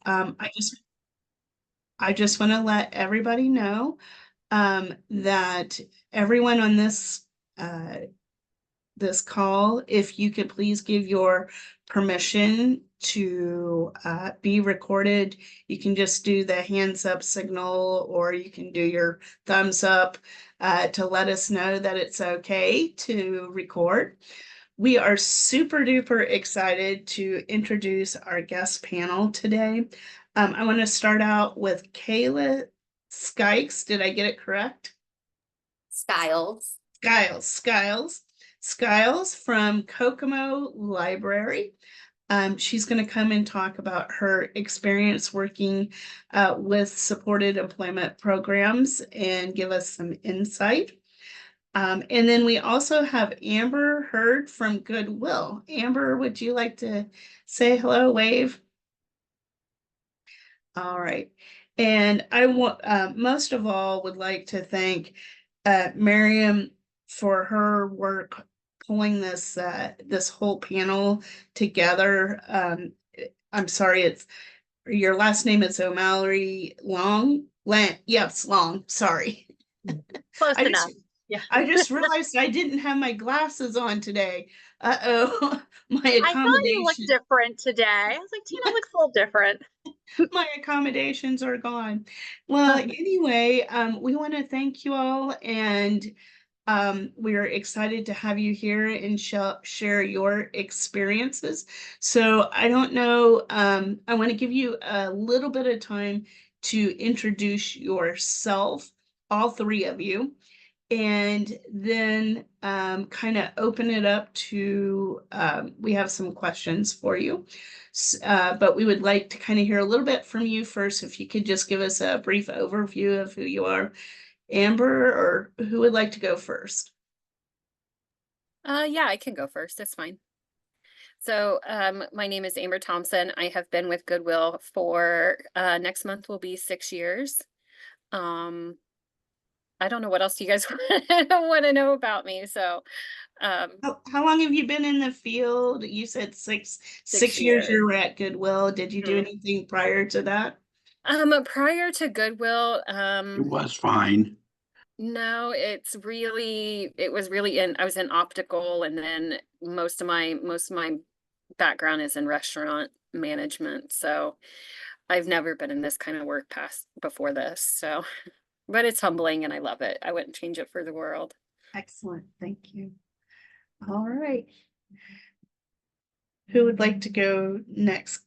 I just want to let everybody know that everyone on uh, this call, if you could please give your permission to be recorded. You can just do the hands up signal, or you can do your thumbs up to let us know that it's okay to record. We are super duper excited to introduce our guest panel today. I want to start out with Kayla Skikes. Did I get it correct? Styles. Skiles from Kokomo Library. She's going to come and talk about her experience working with supported employment programs and give us some insight. And then we also have Amber Hurd from Goodwill. Amber, would you like to say hello, wave? All right. And I want most of all would like to thank Miriam for her work pulling this whole panel together. I'm sorry, it's your last name is O'Malley Long. Yes, Long. Sorry. Close I enough. just Yeah. I just realized I didn't have my glasses on today. Uh-oh, my I thought you looked accommodation. different today. I was like, Tina looks a little different. My accommodations are gone. Well, anyway, we want to thank you all, and we're excited to have you here and share your experiences. So I don't know, I want to give you a little bit of time to introduce yourself, all three of you, and then kind of open it up to, we have some questions for you. But we would like to kind of hear a little bit from you first. If you could just give us a brief overview of who you are. Amber, or who would like to go first? Yeah, I can go first. That's fine. So, my name is Amber Thompson. I have been with Goodwill for next month will be 6 years. I don't know what else you guys want to know about me. So, How long have you been in the field? You said six 6 years you years. were at Goodwill. Did you do Mhm. anything prior to that? Prior to Goodwill, It was fine. no, it was really I was in optical, and then most of my background is in restaurant management. So I've never been in this kind of work past before this. So, but it's humbling and I love it. I wouldn't change it for the world. Excellent, thank you. All right. Who would like to go next?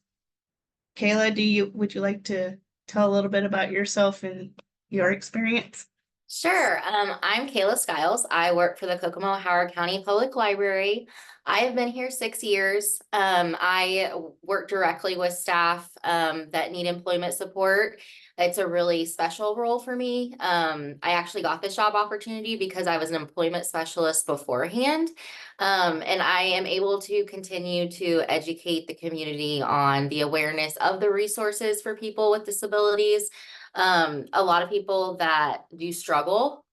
Kayla, would you like to tell a little bit about yourself and your experience? Sure. I'm Kayla Skiles. I work for the Kokomo Howard County Public Library. I have been here 6 years. I work directly with staff that need employment support. It's a really special role for me. I actually got this job opportunity because I was an employment specialist beforehand. And I am able to continue to educate the community on the awareness of the resources for people with disabilities. A lot of people that do struggle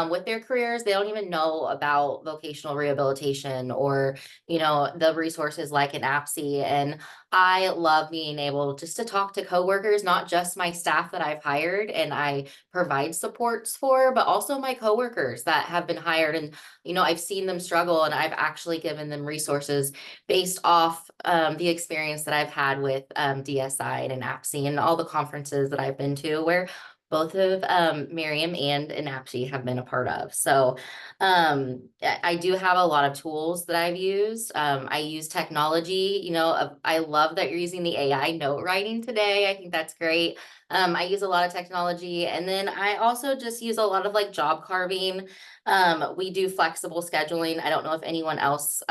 with their careers, they don't even know about vocational rehabilitation or, the resources like an APSE. And I love being able just to talk to coworkers, not just my staff that I've hired and I provide supports for, but also my coworkers that have been hired. And, I've seen them struggle and I've actually given them resources based off the experience that I've had with DSI and APSE and all the conferences that I've been to where both of Miriam and APSE have been a part of. So I do have a lot of tools that I've used. I use technology, I love that you're using the AI note writing today. I think that's great. I use a lot of technology, and then I also just use a lot of like job carving. We do flexible scheduling. I don't know if anyone else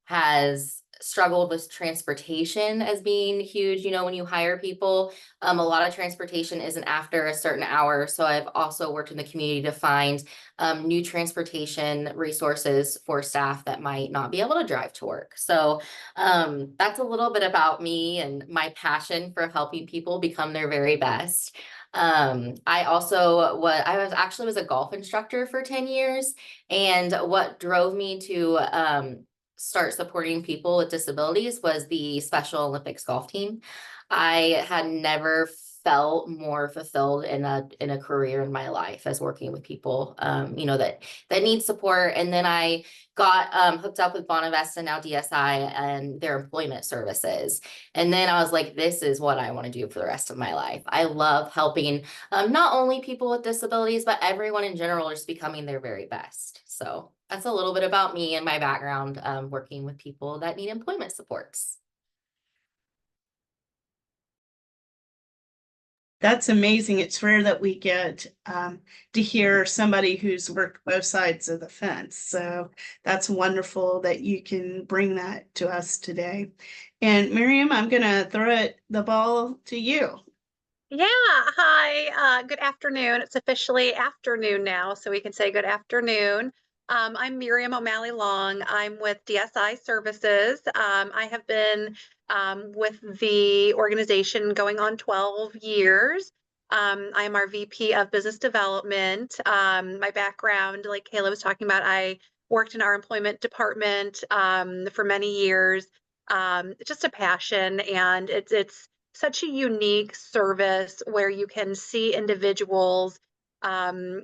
has struggled with transportation as being huge. When you hire people, a lot of transportation isn't after a certain hour. So I've also worked in the community to find new transportation resources for staff that might not be able to drive to work. So that's a little bit about me and my passion for helping people become their very best. I also was a golf instructor for 10 years. And what drove me to start supporting people with disabilities was the Special Olympics golf team. I had never felt more fulfilled in a career in my life as working with people, that need support. And then I got hooked up with Bonavesta, now DSI, and their employment services. And then I was like, this is what I want to do for the rest of my life. I love helping not only people with disabilities, but everyone in general just becoming their very best. So that's a little bit about me and my background, working with people that need employment supports. That's amazing. It's rare that we get to hear somebody who's worked both sides of the fence. So that's wonderful that you can bring that to us today. And Miriam, I'm going to throw the ball to you. Yeah, hi, good afternoon. It's officially afternoon now, so we can say good afternoon. I'm Miriam O'Malley Long. I'm with DSI Services. I have been with the organization going on 12 years. I'm our VP of Business Development. My background, like Kayla was talking about, I worked in our employment department for many years. It's just a passion, and it's such a unique service where you can see individuals, um,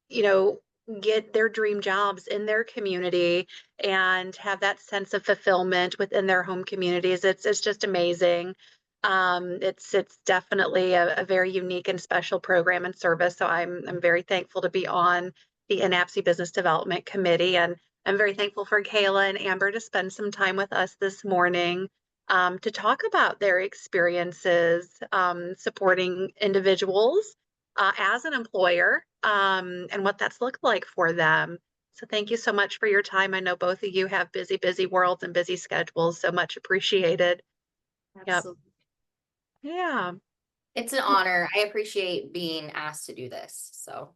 you know, get their dream jobs in their community and have that sense of fulfillment within their home communities. It's just amazing. It's definitely a very unique and special program and service. So I'm very thankful to be on the APSE Business Development Committee, and I'm very thankful for Kayla and Amber to spend some time with us this morning to talk about their experiences supporting individuals as an employer and what that's looked like for them. So thank you so much for your time. I know both of you have busy, busy worlds and busy schedules, so much appreciated. Absolutely. Yeah. It's an honor. I appreciate being asked to do this. So.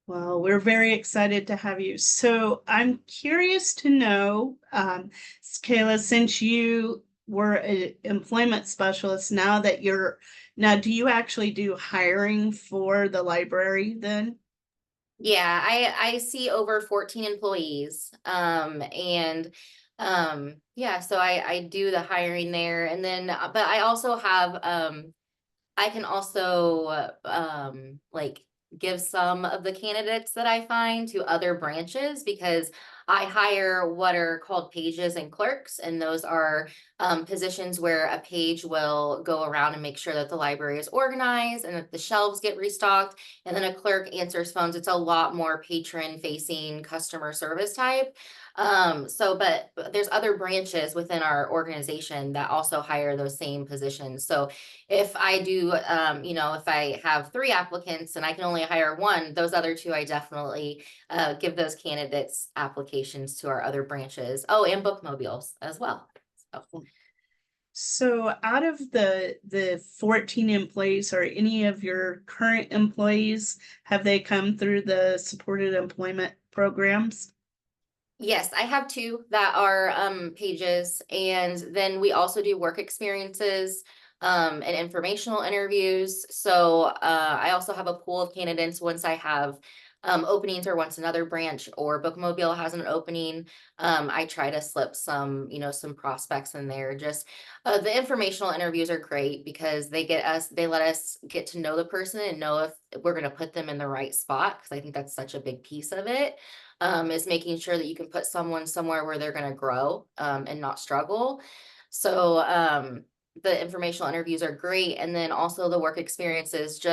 Well, we're very excited to have you. So I'm curious to know, Kayla, since you were an employment specialist, now do you actually do hiring for the library then? Yeah, I see over 14 employees. Yeah, so I do the hiring there, and then but I also have I can also like give some of the candidates that I find to other branches, because I hire what are called pages and clerks, and those are positions where a page will go around and make sure that the library is organized and that the shelves get restocked, and then a clerk answers phones. It's a lot more patron facing customer service type. But there's other branches within our organization that also hire those same positions. So if I do, if I have 3 applicants and I can only hire 1, those other 2, I definitely give those candidates applications to our other branches. Oh, and bookmobiles as well. So out of the 14 employees, are any of your current employees, have they come through the supported employment programs? Yes, I have 2 that are pages, and then we also do work experiences and informational interviews. So I also have a pool of candidates once I have openings, or once another branch or bookmobile has an opening. I try to slip some prospects in there. Just the informational interviews are great because they let us get to know the person and know if we're going to put them in the right spot, because I think that's such a big piece of it. Is making sure that you can put someone somewhere where they're going to grow and not struggle. So the informational interviews are great. And then also the work experiences,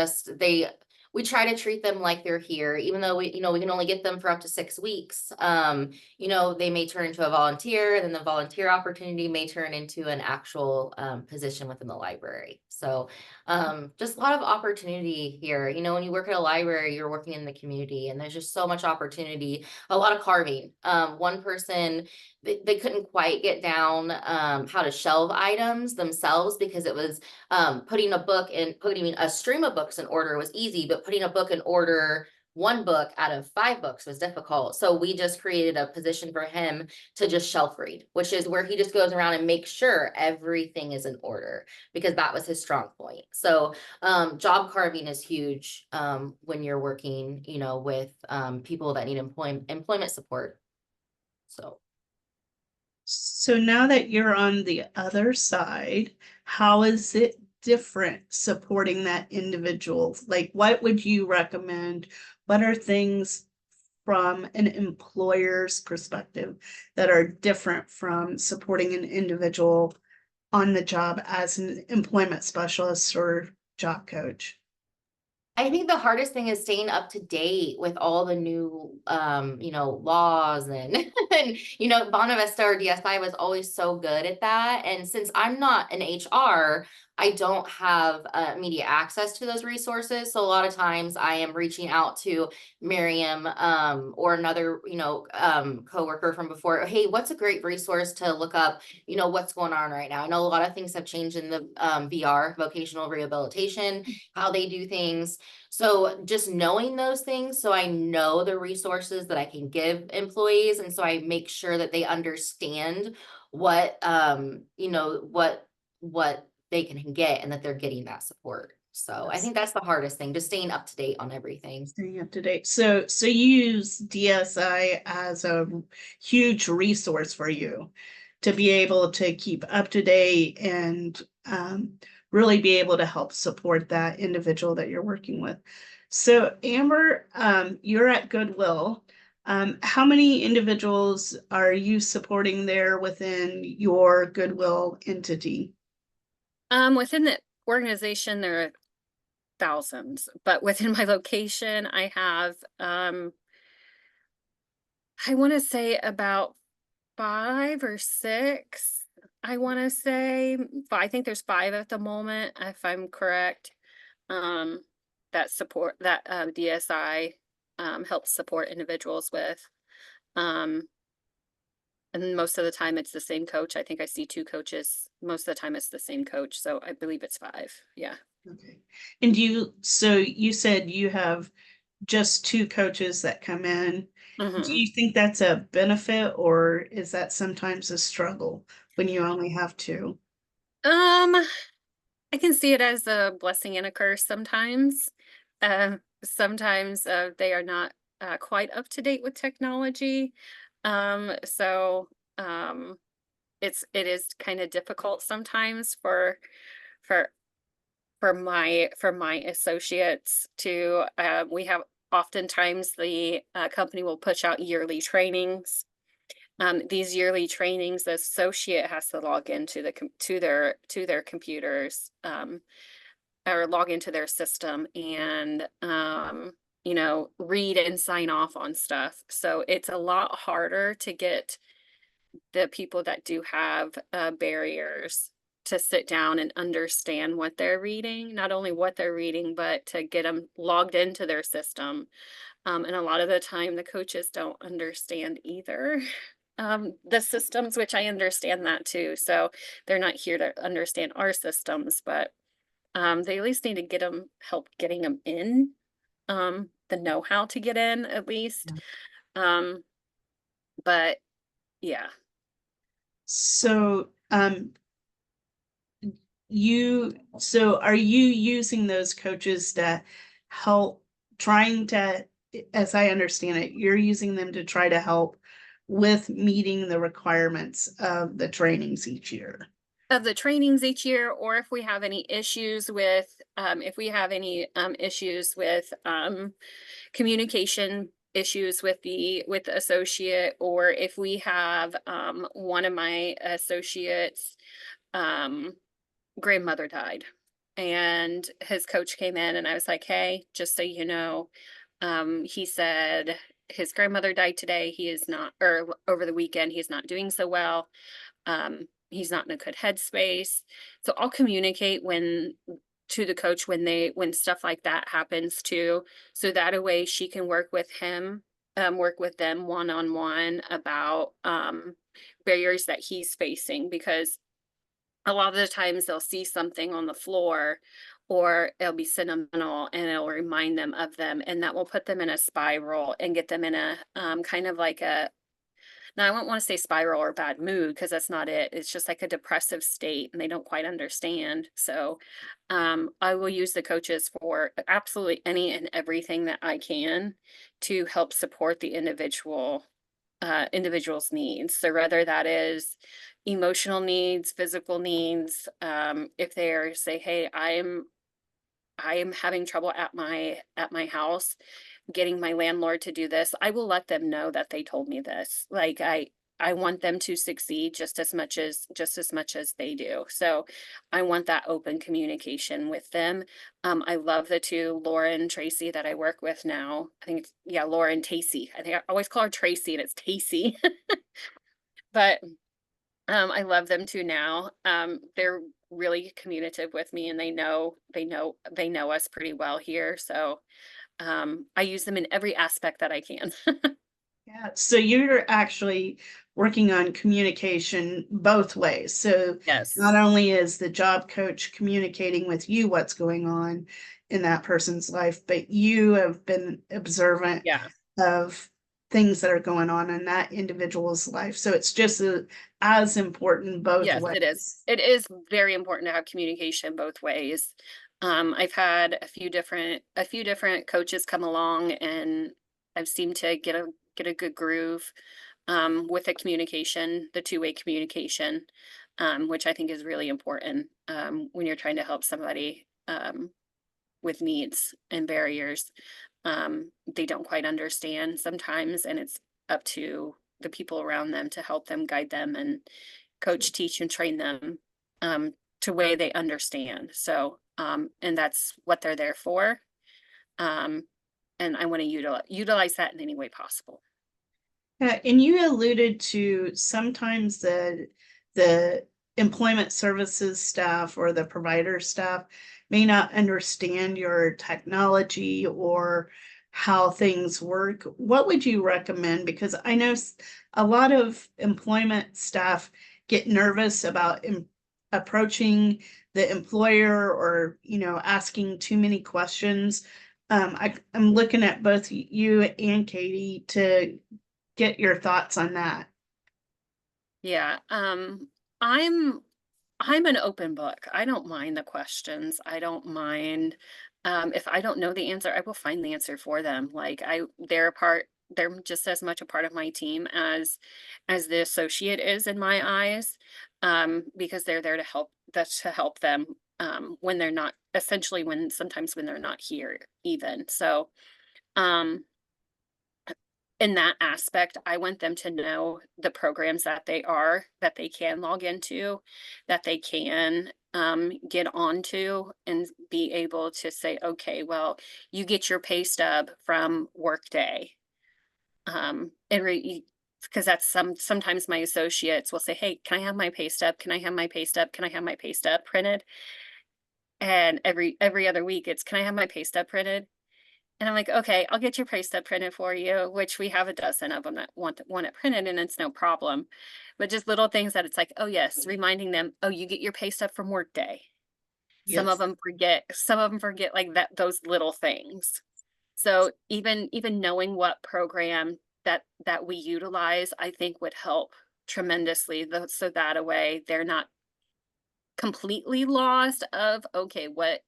we try to treat them like they're here, even though we can only get them for up to 6 weeks. They may turn into a volunteer, and then the volunteer opportunity may turn into an actual position within the library. So just a lot of opportunity here. When you work at a library, you're working in the community, and there's just so much opportunity, a lot of carving. One person, they couldn't quite get down how to shelve items themselves, because it was putting a stream of books in order was easy, but putting a book in order, 1 book out of 5 books, was difficult. So we just created a position for him to just shelf read, which is where he just goes around and makes sure everything is in order, because that was his strong point. So job carving is huge when you're working, with people that need employment support. So So now that you're on the other side, how is it different supporting that individual? Like, what would you recommend? What are things from an employer's perspective that are different from supporting an individual on the job as an employment specialist or job coach? I think the hardest thing is staying up to date with all the new, laws and, and, Bonavista or DSI was always so good at that. And since I'm not an HR, I don't have immediate access to those resources. So a lot of times I am reaching out to Miriam, or another, coworker from before. Hey, what's a great resource to look up, what's going on right now? I know a lot of things have changed in the VR, vocational rehabilitation, how they do things. So just knowing those things, so I know the resources that I can give employees, and so I make sure that they understand what what they can get and that they're getting that support. So I think that's the hardest thing, just staying up to date on everything. Staying up to date. So you use DSI as a huge resource for you to be able to keep up to date and really be able to help support that individual that you're working with. So Amber, you're at Goodwill. How many individuals are you supporting there within your Goodwill entity? Within the organization, there are thousands, but within my location, I have, I want to say about 5 or 6. I want to say, I think there's 5 at the moment, if I'm correct. Um, that support that DSI helps support individuals with. Um, and most of the time it's the same coach. I think I see 2 coaches. Most of the time it's the same coach. So I believe it's 5. Yeah. Okay. And so you said you have just 2 coaches that come in. Do Mhm. you think that's a benefit or is that sometimes a struggle when you only have 2? I can see it as a blessing and a curse sometimes. Sometimes they are not quite up to date with technology. So it is kind of difficult sometimes for for my associates to we have oftentimes the company will push out yearly trainings. These yearly trainings, the associate has to log into to their computers, or log into their system and read and sign off on stuff. So it's a lot harder to get the people that do have barriers to sit down and understand what they're reading, not only what they're reading, but to get them logged into their system. And a lot of the time, the coaches don't understand either. The systems, which I understand that too. So they're not here to understand our systems, but they at least need to get them help getting them in, the know-how to get in at least. But yeah. So, are you using those coaches to help trying to, as I understand it, you're using them to try to help with meeting the requirements of the trainings each year? Of the trainings each year, or if we have any issues with communication issues with the associate, or if we have one of my associates grandmother died and his coach came in and I was like, hey, just so you know, he said his grandmother died today. He is not, or over the weekend, he's not doing so well. He's not in a good headspace. So I'll communicate to the coach when stuff like that happens too. So that a way she can work with him, work with them one-on-one about barriers that he's facing, because a lot of the times they'll see something on the floor or it'll be sentimental and it'll remind them of them, and that will put them in a spiral and get them in a kind of like a, now I won't want to say spiral or bad mood because that's not it. It's just like a depressive state and they don't quite understand. So I will use the coaches for absolutely any and everything that I can to help support the individual's needs. So whether that is, emotional needs, physical needs. If they're say, hey, I am having trouble at my house getting my landlord to do this, I will let them know that they told me this. Like I want them to succeed just as much as they do. So I want that open communication with them. I love the two, Laura and Tracy, that I work with now. I think it's, yeah, Laura and Tacey. I think I always call her Tracy and it's Tacey. But I love them too now. They're really communicative with me, and they know us pretty well here. So I use them in every aspect that I can. Yeah, so you're actually working on communication both ways. So Yes. not only is the job coach communicating with you what's going on in that person's life, but you have been observant Yeah. of things that are going on in that individual's life. So it's just as important both Yes, ways. it is. It is very important to have communication both ways. I've had a few different coaches come along, and I've seemed to get a good groove with the communication, the two-way communication, which I think is really important when you're trying to help somebody with needs and barriers they don't quite understand sometimes, and it's up to the people around them to help them, guide them, and coach, teach, and train them to way they understand. So and that's what they're there for. um and I want to utilize that in any way possible. And you alluded to sometimes the employment services staff or the provider staff may not understand your technology or how things work. What would you recommend? Because I know a lot of employment staff get nervous about approaching the employer or, asking too many questions. I'm looking at both you and Katie to get your thoughts on that. Yeah. I'm I'm an open book. I don't mind the questions. I don't mind if I don't know the answer, I will find the answer for them. Like they're just as much a part of my team as the associate is in my eyes. Because they're there to help, that's to help them when they're not, essentially sometimes when they're not here even. So um in that aspect, I want them to know the programs that they can log into, that they can get onto, and be able to say, okay, well, you get your pay stub from Workday. Because that's sometimes my associates will say, hey, can I have my pay stub? Can I have my pay stub? Can I have my pay stub printed? And every other week it's, can I have my pay stub printed? And I'm like, okay, I'll get your pay stub printed for you, which we have a dozen of them that want it printed, and it's no problem. But just little things that it's like, oh yes, reminding them, oh, you get your pay stub from Workday. Some of Yes. them forget like that, those little things. So even knowing what program that we utilize, I think would help tremendously. So that a way they're not completely lost of, okay, where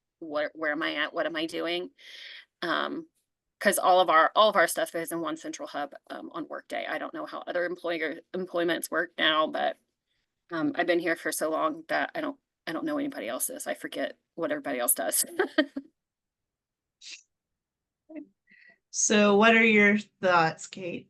am I at? What am I doing? Because all of our stuff is in one central hub on Workday. I don't know how other employments work now, but I've been here for so long that I don't know anybody else's. I forget what everybody else does. So what are your thoughts, Kate?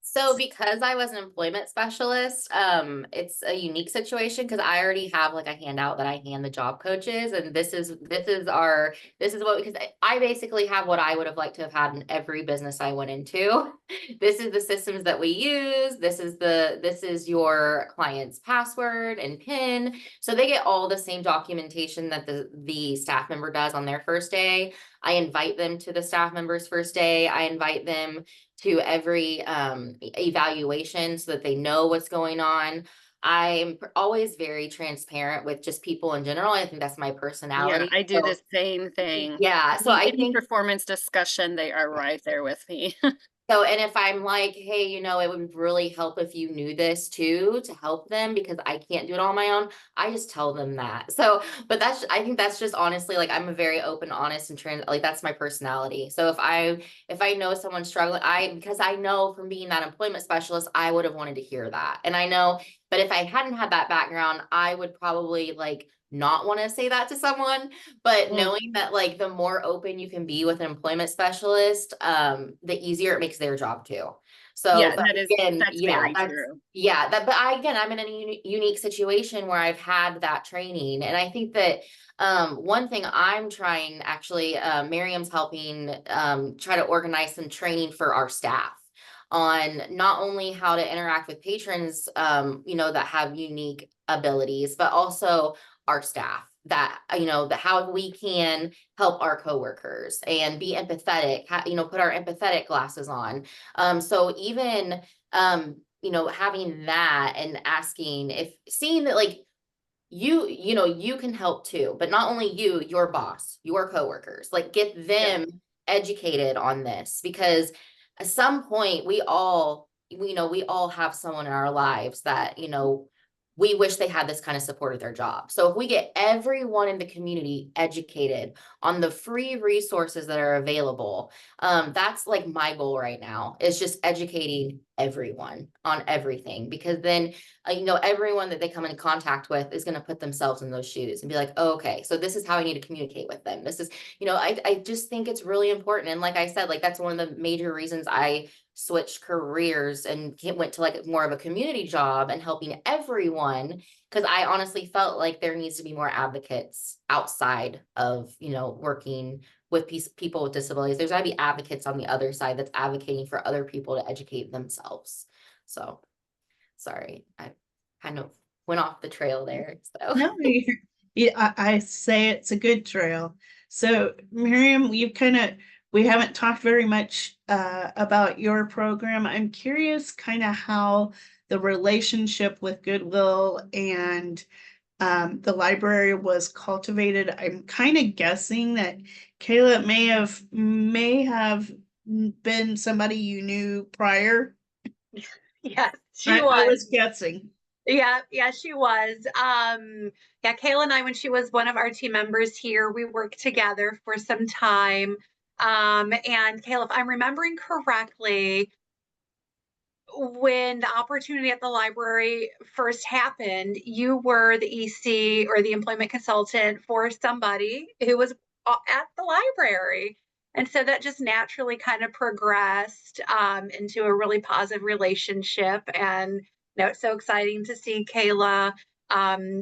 So because I was an employment specialist, it's a unique situation because I already have like a handout that I hand the job coaches, and this is what, because I basically have what I would have liked to have had in every business I went into. This is the systems that we use. This is your client's password and PIN. So they get all the same documentation that the staff member does on their first day. I invite them to the staff member's first day. I invite them to every evaluation so that they know what's going on. I'm always very transparent with just people in general. I think that's my Yeah, personality. I do the same thing. Yeah, so I Any think performance discussion, they are right there with me. So, and if I'm like, hey, you know, it would really help if you knew this too, to help them because I can't do it on my own, I just tell them that. So, but I think that's just honestly, like, I'm a very open, honest, and like, that's my personality. So if I know someone's struggling, because I know from being that employment specialist, I would have wanted to hear that. And I know, but if I hadn't had that background, I would probably like not want to say that to someone. But knowing that like the more open you can be with an employment specialist, the easier it makes their job too. So, Yeah, but again, that's very true. but again, I'm in a unique situation where I've had that training. And I think that one thing I'm trying actually, Miriam's helping try to organize some training for our staff on not only how to interact with patrons, you know, that have unique abilities, but also our staff that, you know, that how we can help our coworkers and be empathetic, you know, put our empathetic glasses on. So even, you know, having that and asking if seeing that like you know, you can help too, but not only you, your boss, your coworkers, like get them educated on this because at some point we all have someone in our lives that, you know, we wish they had this kind of support at their job. So if we get everyone in the community educated on the free resources that are available, that's like my goal right now is just educating everyone on everything because then you know, everyone that they come in contact with is going to put themselves in those shoes and be like, oh, okay, so this is how I need to communicate with them. This is, you know, I just think it's really important. And like I said, like that's one of the major reasons I switched careers and went to like more of a community job and helping everyone. Cause I honestly felt like there needs to be more advocates outside of, you know, working with people with disabilities. There's gotta be advocates on the other side that's advocating for other people to educate themselves. So sorry, I kind of went off the trail there. So No, yeah, I say it's a good trail. So Miriam, we haven't talked very much about your program. I'm curious kind of how the relationship with Goodwill and the library was cultivated. I'm kind of guessing that Kayla may have been somebody you knew prior. Yes, she I was. was guessing. Yeah, she was. Yeah, Kayla and I, when she was one of our team members here, we worked together for some time. And Kayla, if I'm remembering correctly, when the opportunity at the library first happened, you were the EC or the employment consultant for somebody who was at the library. And so that just naturally kind of progressed into a really positive relationship. And you know, it's so exciting to see Kayla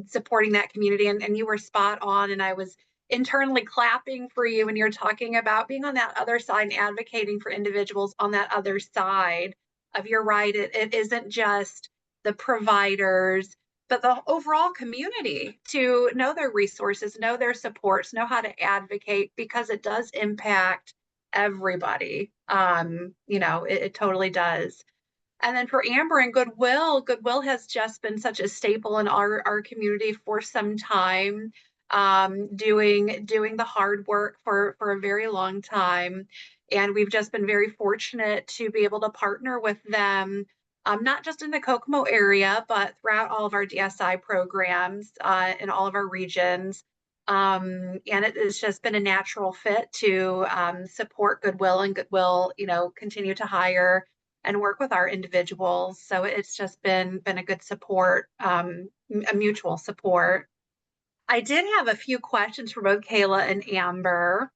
supporting that community. And you were spot on. And I was internally clapping for you when you're talking about being on that other side and advocating for individuals on that other side of you're right. It isn't just the providers, but the overall community to know their resources, know their supports, know how to advocate because it does impact everybody. You know, it totally does. And then for Amber and Goodwill has just been such a staple in our community for some time, doing the hard work for a very long time. And we've just been very fortunate to be able to partner with them, not just in the Kokomo area, but throughout all of our DSI programs in all of our regions. And it has just been a natural fit to support Goodwill and Goodwill, you know, continue to hire and work with our individuals. So it's just been a good support, a mutual support. I did have a few questions for both Kayla and Amber.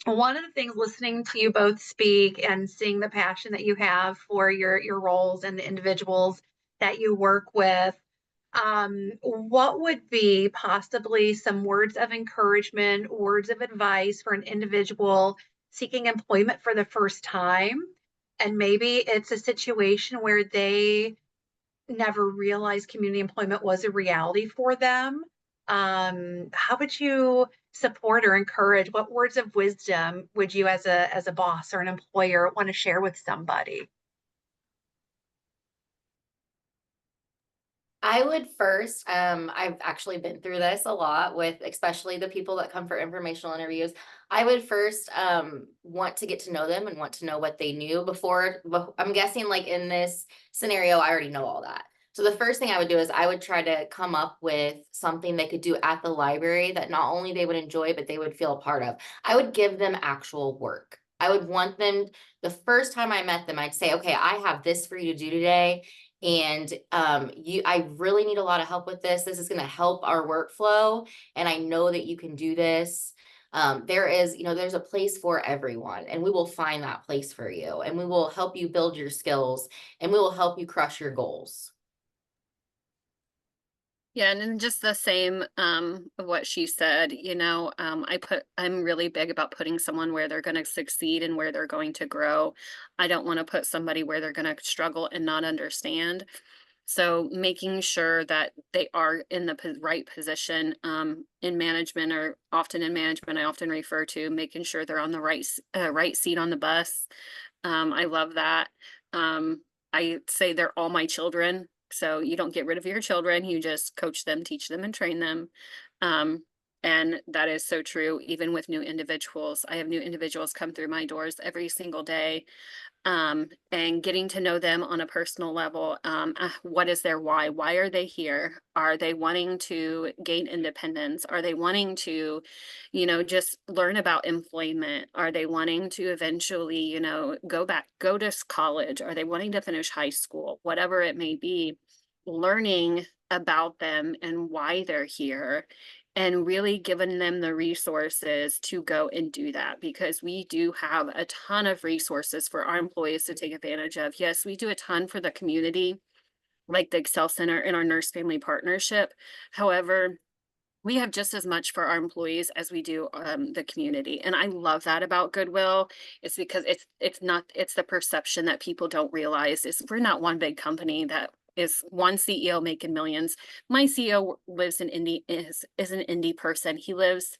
One of the things listening to you both speak and seeing the passion that you have for your roles and the individuals that you work with, what would be possibly some words of encouragement, words of advice for an individual seeking employment for the first time? And maybe it's a situation where they never realized community employment was a reality for them. How would you support or encourage? What words of wisdom would you, as a boss or an employer, want to share with somebody? I would first, I've actually been through this a lot with especially the people that come for informational interviews. I would first want to get to know them and want to know what they knew before. I'm guessing like in this scenario, I already know all that. So the first thing I would do is I would try to come up with something they could do at the library that not only they would enjoy, but they would feel a part of. I would give them actual work. I would want them, the first time I met them, I'd say, okay, I have this for you to do today. And I really need a lot of help with this. This is going to help our workflow. And I know that you can do this. There is, there's a place for everyone, and we will find that place for you, and we will help you build your skills, and we will help you crush your goals. Yeah, and then just the same of what she said, I'm really big about putting someone where they're going to succeed and where they're going to grow. I don't want to put somebody where they're going to struggle and not understand. So making sure that they are in the right position in management, or often in management, I often refer to making sure they're on the right seat on the bus. I love that. I say they're all my children. So you don't get rid of your children, you just coach them, teach them, and train them. And that is so true, even with new individuals. I have new individuals come through my doors every single day. And getting to know them on a personal level. What is their why? Why are they here? Are they wanting to gain independence? Are they wanting to, just learn about employment? Are they wanting to eventually, go to college? Are they wanting to finish high school? Whatever it may be, learning about them and why they're here, and really giving them the resources to go and do that, because we do have a ton of resources for our employees to take advantage of. Yes, we do a ton for the community, like the Excel Center and our Nurse Family Partnership. However, we have just as much for our employees as we do the community, and I love that about Goodwill. It's because it's the perception that people don't realize is we're not one big company that is one CEO making millions. My CEO lives in Indy, is an indie person. He lives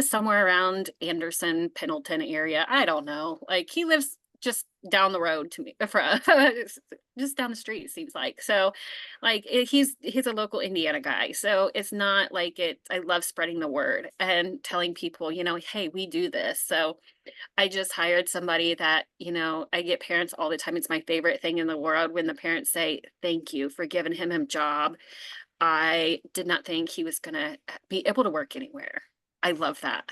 somewhere around Anderson, Pendleton area. I don't know. Like, he lives just down the road to me, from just down the street, it seems like. So like he's a local Indiana guy. So it's not like I love spreading the word and telling people, hey, we do this. So I just hired somebody that, I get parents all the time. It's my favorite thing in the world when the parents say, thank you for giving him a job. I did not think he was going to be able to work anywhere. I love that.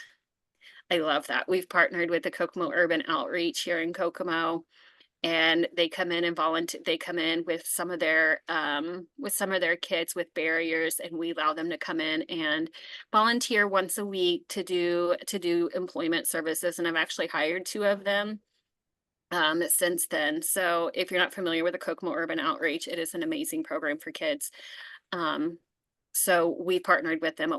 I love that. We've partnered with the Kokomo Urban Outreach here in Kokomo, and they come in and volunteer. They come in with some of their kids with barriers, and we allow them to come in and volunteer once a week to do employment services. And I've actually hired 2 of them since then. So if you're not familiar with the Kokomo Urban Outreach, it is an amazing program for kids. So we partnered with them.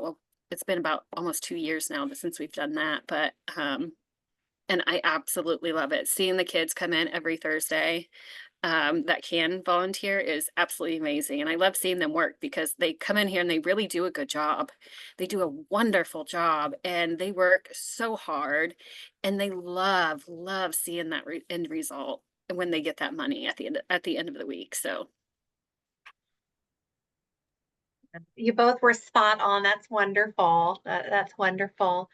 It's been about almost 2 years now since we've done that, but and I absolutely love it. Seeing the kids come in every Thursday that can volunteer is absolutely amazing. And I love seeing them work because they come in here and they really do a good job. They do a wonderful job, and they work so hard, and they love seeing that end result when they get that money at the end of the week. So You both were spot on. That's wonderful. That's wonderful.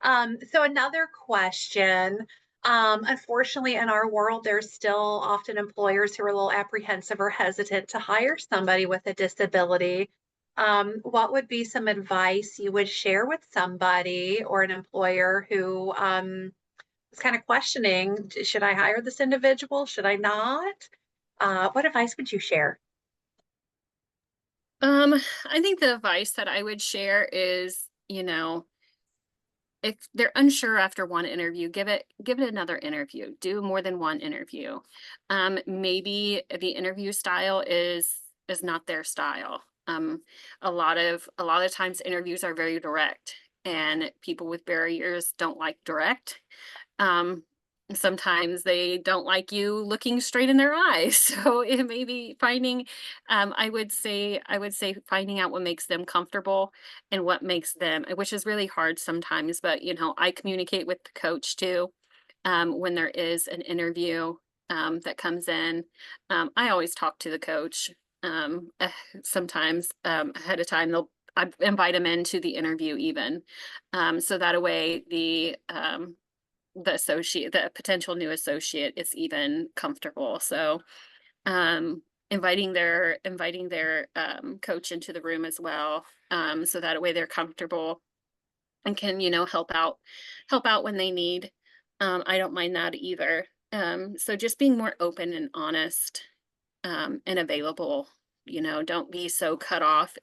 So another question. Unfortunately, in our world, there's still often employers who are a little apprehensive or hesitant to hire somebody with a disability. What would be some advice you would share with somebody or an employer who is kind of questioning, should I hire this individual? Should I not? What advice would you share? I think the advice that I would share is, if they're unsure after one interview, give it another interview. Do more than one interview. Maybe the interview style is not their style. A lot of times interviews are very direct, and people with barriers don't like direct. Sometimes they don't like you looking straight in their eyes. So it may be finding, I would say finding out what makes them comfortable and what makes them, which is really hard sometimes, but I communicate with the coach too. When there is an interview that comes in, I always talk to the coach. sometimes ahead of time. I invite them into the interview even, so that way the potential new associate is even comfortable. So inviting their coach into the room as well, so that way they're comfortable and can, help out when they need. I don't mind that either. So just being more open and honest, and available, don't be so cut off.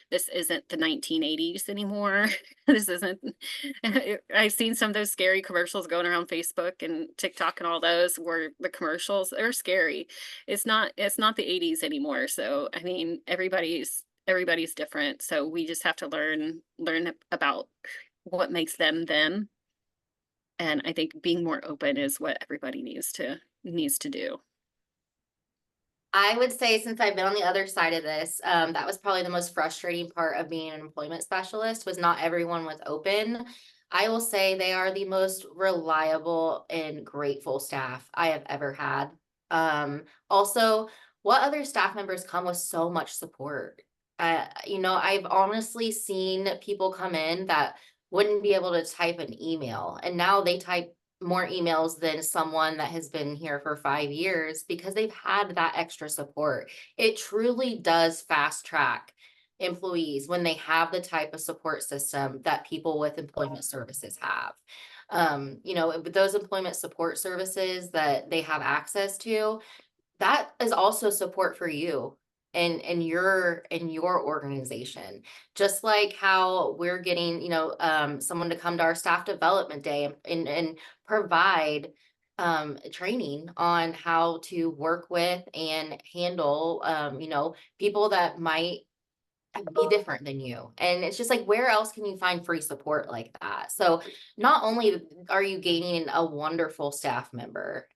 This isn't the 1980s anymore. This isn't, I've seen some of those scary commercials going around Facebook and TikTok and all those where the commercials are scary. It's not the 80s anymore. So, I mean, everybody's different. So we just have to learn about what makes them them. And I think being more open is what everybody needs to do. I would say, since I've been on the other side of this, that was probably the most frustrating part of being an employment specialist, was not everyone was open. I will say they are the most reliable and grateful staff I have ever had. Also, what other staff members come with so much support? I've honestly seen people come in that wouldn't be able to type an email, and now they type more emails than someone that has been here for 5 years because they've had that extra support. It truly does fast track employees when they have the type of support system that people with employment services have. With those employment support services that they have access to, that is also support for you and your organization. Just like how we're getting, someone to come to our staff development day and provide training on how to work with and handle, people that might be different than you. And it's just like, where else can you find free support like that? So not only are you gaining a wonderful staff member,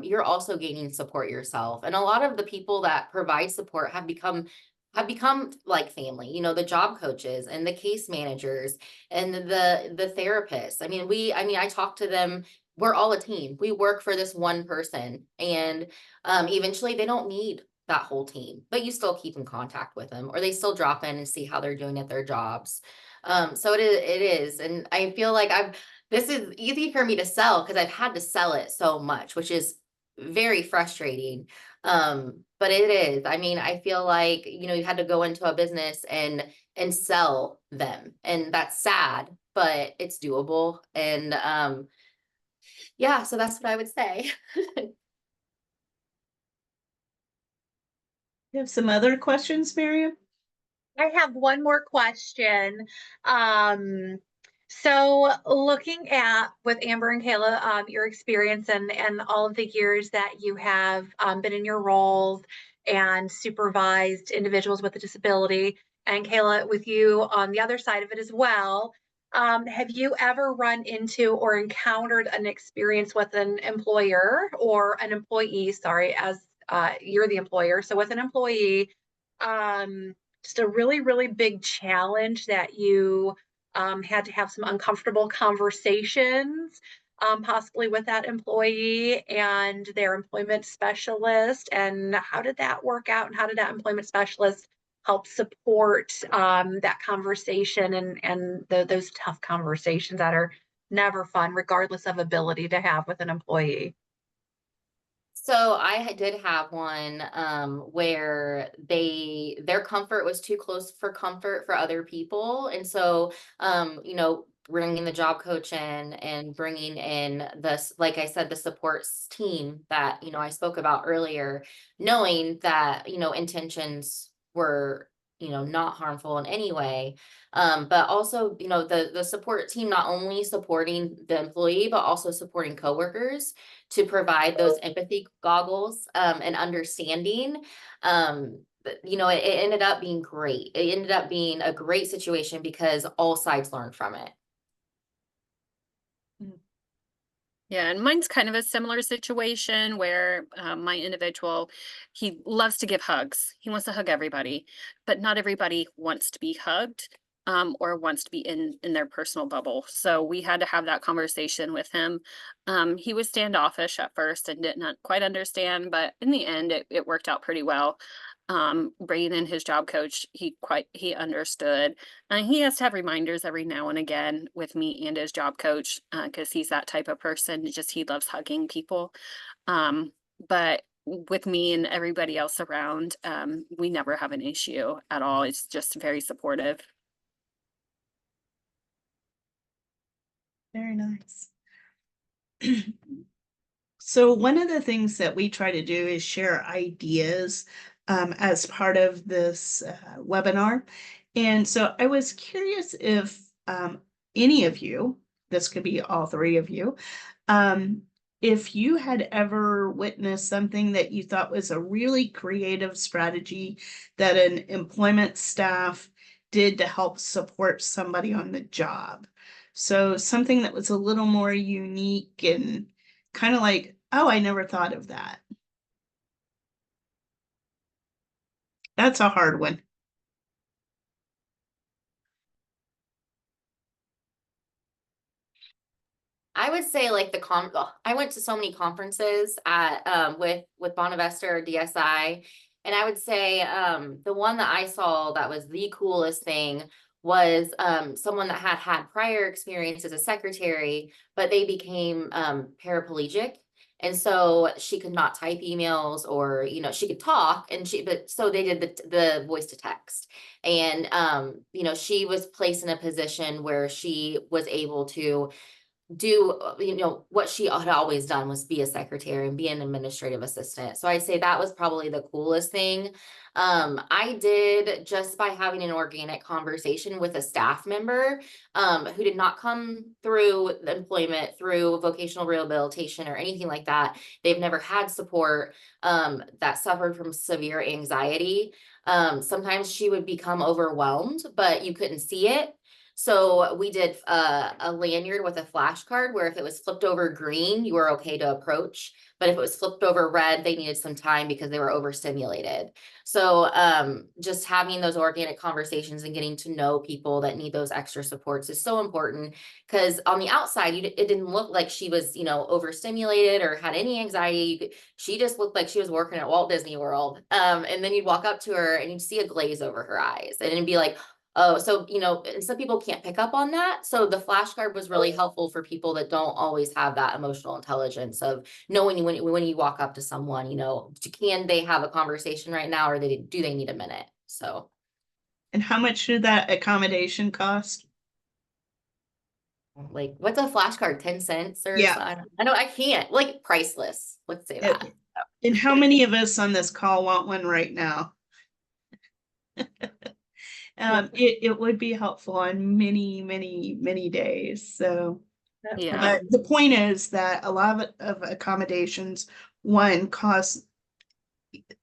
you're also gaining support yourself. And a lot of the people that provide support have become like family, the job coaches and the case managers and the therapists. I talk to them. We're all a team. We work for this one person, and eventually they don't need that whole team, but you still keep in contact with them, or they still drop in and see how they're doing at their jobs. So it is. And I feel like this is easy for me to sell because I've had to sell it so much, which is very frustrating. But it is, I feel like, you had to go into a business and sell them, and that's sad, but it's doable. And, yeah, so that's what I would say. You have some other questions, Miriam? I have one more question. So looking at with Amber and Kayla, your experience and all of the years that you have been in your roles and supervised individuals with a disability, and Kayla, with you on the other side of it as well, have you ever run into or encountered an experience with an employer or an employee, sorry, as you're the employer, so with an employee, just a really, really big challenge that you had to have some uncomfortable conversations, possibly with that employee and their employment specialist? And how did that work out? And how did that employment specialist help support that conversation and those tough conversations that are never fun, regardless of ability to have with an employee? So I did have one where their comfort was too close for comfort for other people. And so, bringing the job coach in and bringing in this, like I said, the supports team that, I spoke about earlier, knowing that, intentions were, not harmful in any way. But also, the support team not only supporting the employee, but also supporting coworkers to provide those empathy goggles and understanding. It ended up being great. It ended up being a great situation because all sides learned from it. Yeah, and mine's kind of a similar situation where my individual, he loves to give hugs. He wants to hug everybody, but not everybody wants to be hugged or wants to be in their personal bubble. So we had to have that conversation with him. He was standoffish at first and did not quite understand, but in the end, it worked out pretty well. bringing in his job coach, he understood. And he has to have reminders every now and again with me and his job coach, because he's that type of person. Just he loves hugging people. But with me and everybody else around, we never have an issue at all. It's just very supportive. Very nice. So one of the things that we try to do is share ideas as part of this webinar. And so I was curious if any of you, this could be all three of you, if you had ever witnessed something that you thought was a really creative strategy that an employment staff did to help support somebody on the job. So something that was a little more unique and kind of like, oh, I never thought of that. That's a hard one. I would say like I went to so many conferences at with Bonavesta or DSI, and I would say the one that I saw that was the coolest thing was someone that had prior experience as a secretary, but they became paraplegic. And so she could not type emails, or she could talk, but so they did the voice to text. And she was placed in a position where she was able to do what she had always done, was be a secretary and be an administrative assistant. So I'd say that was probably the coolest thing. I did, just by having an organic conversation with a staff member who did not come through employment, through vocational rehabilitation or anything like that. They've never had support, that suffered from severe anxiety. Sometimes she would become overwhelmed, but you couldn't see it. So we did a lanyard with a flashcard where if it was flipped over green, you were okay to approach. But if it was flipped over red, they needed some time because they were overstimulated. So just having those organic conversations and getting to know people that need those extra supports is so important, because on the outside, it didn't look like she was, overstimulated or had any anxiety. She just looked like she was working at Walt Disney World. And then you'd walk up to her and you'd see a glaze over her eyes, and it'd be like, oh, so, and some people can't pick up on that. So the flashcard was really helpful for people that don't always have that emotional intelligence of knowing when you walk up to someone, can they have a conversation right now, or do they need a minute? So. And how much did that accommodation cost? Like, what's a flashcard? 10 cents or Yeah. something? I know I can't, like, priceless. Let's say that. And how many of us on this call want one right now? It would be helpful on many, many, many days. So, Yeah. but the point is that a lot of accommodations, one, cost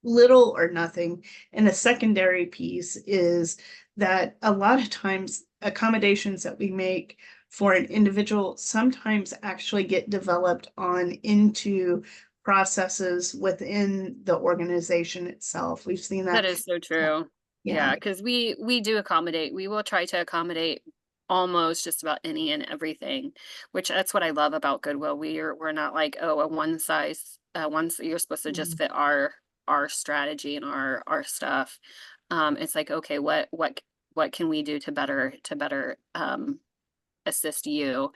little or nothing. And the secondary piece is that a lot of times accommodations that we make for an individual sometimes actually get developed on into processes within the organization itself. We've seen that. That is so true. Yeah, because we do accommodate. We will try to accommodate almost just about any and everything, which that's what I love about Goodwill. We're not like, oh, a one size you're supposed to just fit our strategy and our stuff. It's like, okay, what can we do to better assist you?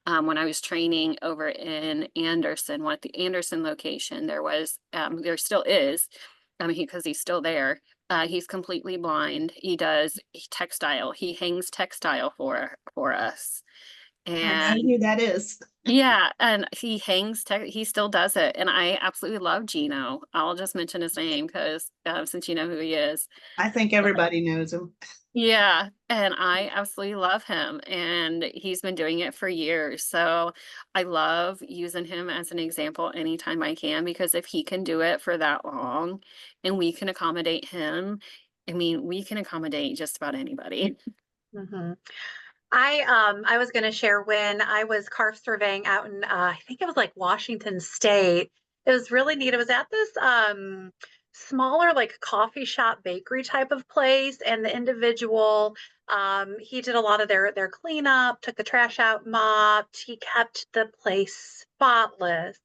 When I was training over in Anderson, at the Anderson location, there still is, because he's still there. He's completely blind. He does textile. He hangs textile for us. I know And who that is. yeah, and he he still does it. And I absolutely love Gino. I'll just mention his name because since you know who he is. I think everybody knows him. Yeah, and I absolutely love him, and he's been doing it for years. So I love using him as an example anytime I can, because if he can do it for that long and we can accommodate him, I mean, we can accommodate just about anybody. Mhm. I was going to share when I was car surveying out in I think it was like Washington State. It was really neat. It was at this smaller like coffee shop bakery type of place, and the individual he did a lot of their cleanup, took the trash out, mopped. He kept the place spotless.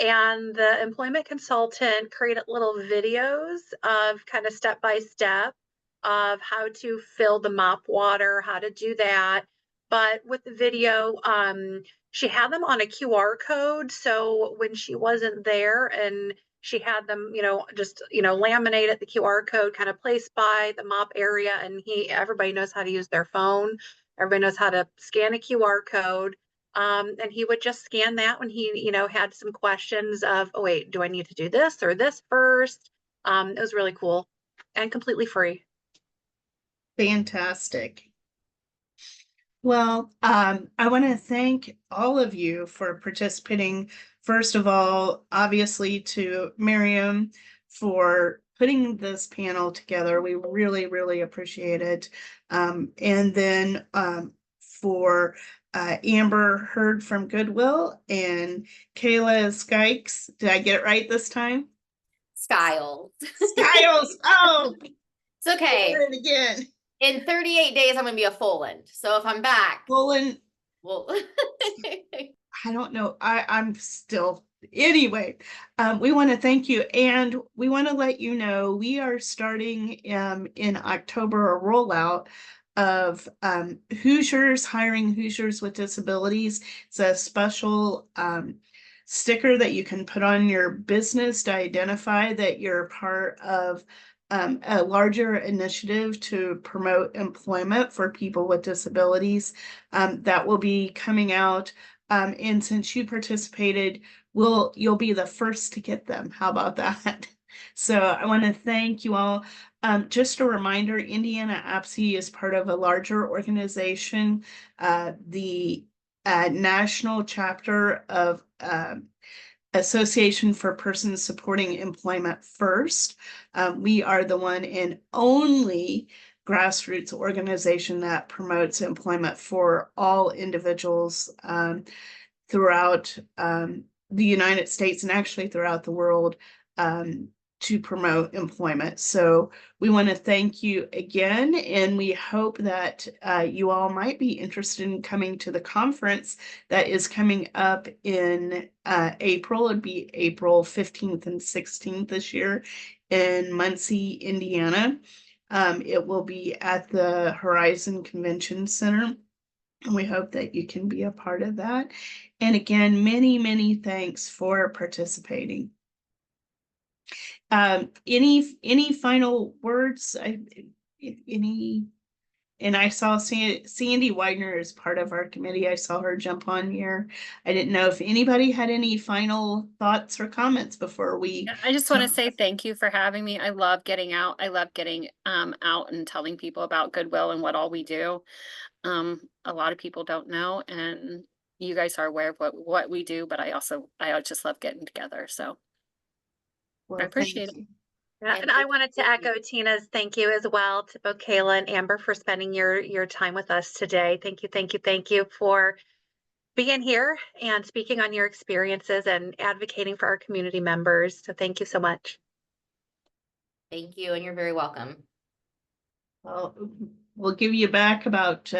And the employment consultant created little videos of kind of step by step of how to fill the mop water, how to do that. But with the video, she had them on a QR code. So when she wasn't there and she had them, just, laminated the QR code kind of placed by the mop area, and everybody knows how to use their phone. Everybody knows how to scan a QR code. And he would just scan that when he, had some questions of, oh, wait, do I need to do this or this first? It was really cool and completely free. Fantastic. Well, I want to thank all of you for participating. First of all, obviously to Miriam for putting this panel together. We really, really appreciate it. And then for Amber Heard from Goodwill and Kayla Skikes. Did I get it right this time? Skiles. Skiles. Oh, It's okay. it again. In 38 days, I'm gonna be a Foland. So if I'm back, Poland. well, I don't know. I'm still anyway. We want to thank you, and we want to let you know we are starting in October a rollout of Hoosiers Hiring Hoosiers with Disabilities. It's a special sticker that you can put on your business to identify that you're part of a larger initiative to promote employment for people with disabilities. That will be coming out. And since you participated, you'll be the first to get them. How about that? So I want to thank you all. Just a reminder, Indiana APSE is part of a larger organization, the national chapter of Association for Persons Supporting Employment First. We are the one and only grassroots organization that promotes employment for all individuals throughout the United States and actually throughout the world to promote employment. So we want to thank you again, and we hope that you all might be interested in coming to the conference that is coming up in April. It'd be April 15th and 16th this year in Muncie, Indiana. It will be at the Horizon Convention Center, and we hope that you can be a part of that. And again, many, many thanks for participating. Any final words? Any? And I saw Sandy Widener is part of our committee. I saw her jump on here. I didn't know if anybody had any final thoughts or comments before we. I just want to say thank you for having me. I love getting out. I love getting out and telling people about Goodwill and what all we do. A lot of people don't know, and you guys are aware of what we do, but I just love getting together. So Well, I appreciate it. Yeah, and I wanted to echo Tina's thank you as well to both Kayla and Amber for spending your time with us today. Thank you for being here and speaking on your experiences and advocating for our community members. So thank you so much. thank you, and you're very welcome. Well, we'll give you back about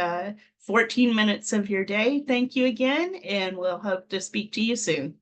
14 minutes of your day. Thank you again, and we'll hope to speak to you soon.